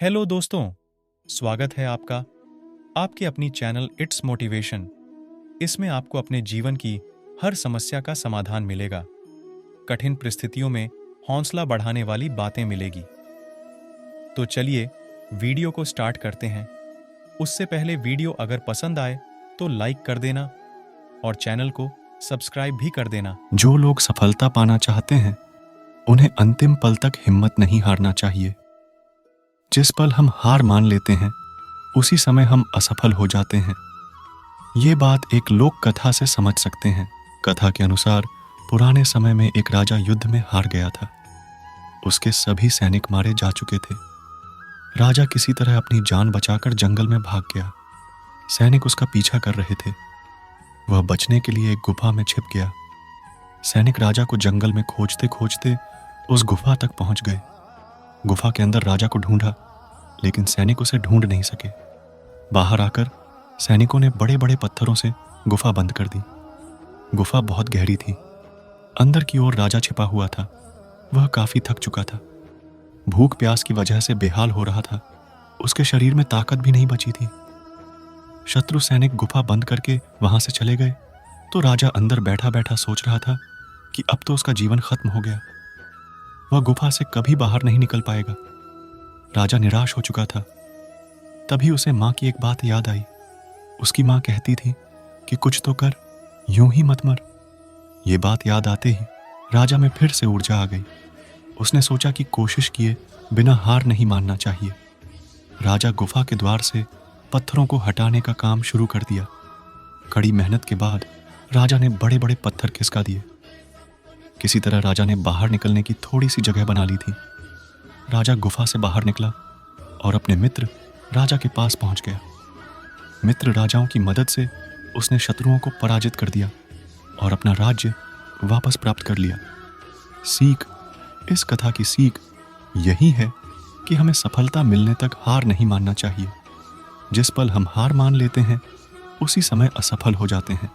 Hello दोस्तों, स्वागत है आपका आपके अपनी चैनल इट्स मोटिवेशन। इसमें आपको अपने जीवन की हर समस्या का समाधान मिलेगा। कठिन परिस्थितियों में हौसला बढ़ाने वाली बातें मिलेगी। तो चलिए वीडियो को स्टार्ट करते हैं। उससे पहले वीडियो अगर पसंद आए तो लाइक कर देना और चैनल को सब्सक्राइब भी कर देना। जो लोग सफलता पाना चाहते हैं उन्हें अंतिम पल तक हिम्मत नहीं हारना चाहिए। जिस पल हम हार मान लेते हैं उसी समय हम असफल हो जाते हैं। ये बात एक लोक कथा से समझ सकते हैं। कथा के अनुसार पुराने समय में एक राजा युद्ध में हार गया था। उसके सभी सैनिक मारे जा चुके थे। राजा किसी तरह अपनी जान बचाकर जंगल में भाग गया। सैनिक उसका पीछा कर रहे थे। वह बचने के लिए एक गुफा में छिप गया। सैनिक राजा को जंगल में खोजते खोजते उस गुफा तक पहुंच गए। गुफा के अंदर राजा को ढूंढा, लेकिन सैनिक उसे ढूंढ नहीं सके। बाहर आकर सैनिकों ने बड़े बड़े पत्थरों से गुफा बंद कर दी। गुफा बहुत गहरी थी। अंदर की ओर राजा छिपा हुआ था। वह काफी थक चुका था। भूख प्यास की वजह से बेहाल हो रहा था। उसके शरीर में ताकत भी नहीं बची थी। शत्रु सैनिक गुफा बंद करके वहां से चले गए तो राजा अंदर बैठा बैठा सोच रहा था कि अब तो उसका जीवन खत्म हो गया। वह गुफा से कभी बाहर नहीं निकल पाएगा। राजा निराश हो चुका था। तभी उसे मां की एक बात याद आई। उसकी मां कहती थी कि कुछ तो कर, यूं ही मत मर। ये बात याद आते ही राजा में फिर से ऊर्जा आ गई। उसने सोचा कि कोशिश किए बिना हार नहीं मानना चाहिए। राजा गुफा के द्वार से पत्थरों को हटाने का काम शुरू कर दिया। कड़ी मेहनत के बाद राजा ने बड़े बड़े पत्थर खिसका दिए। किसी तरह राजा ने बाहर निकलने की थोड़ी सी जगह बना ली थी। राजा गुफा से बाहर निकला और अपने मित्र राजा के पास पहुंच गया। मित्र राजाओं की मदद से उसने शत्रुओं को पराजित कर दिया और अपना राज्य वापस प्राप्त कर लिया। सीख, इस कथा की सीख यही है कि हमें सफलता मिलने तक हार नहीं मानना चाहिए। जिस पल हम हार मान लेते हैं उसी समय असफल हो जाते हैं।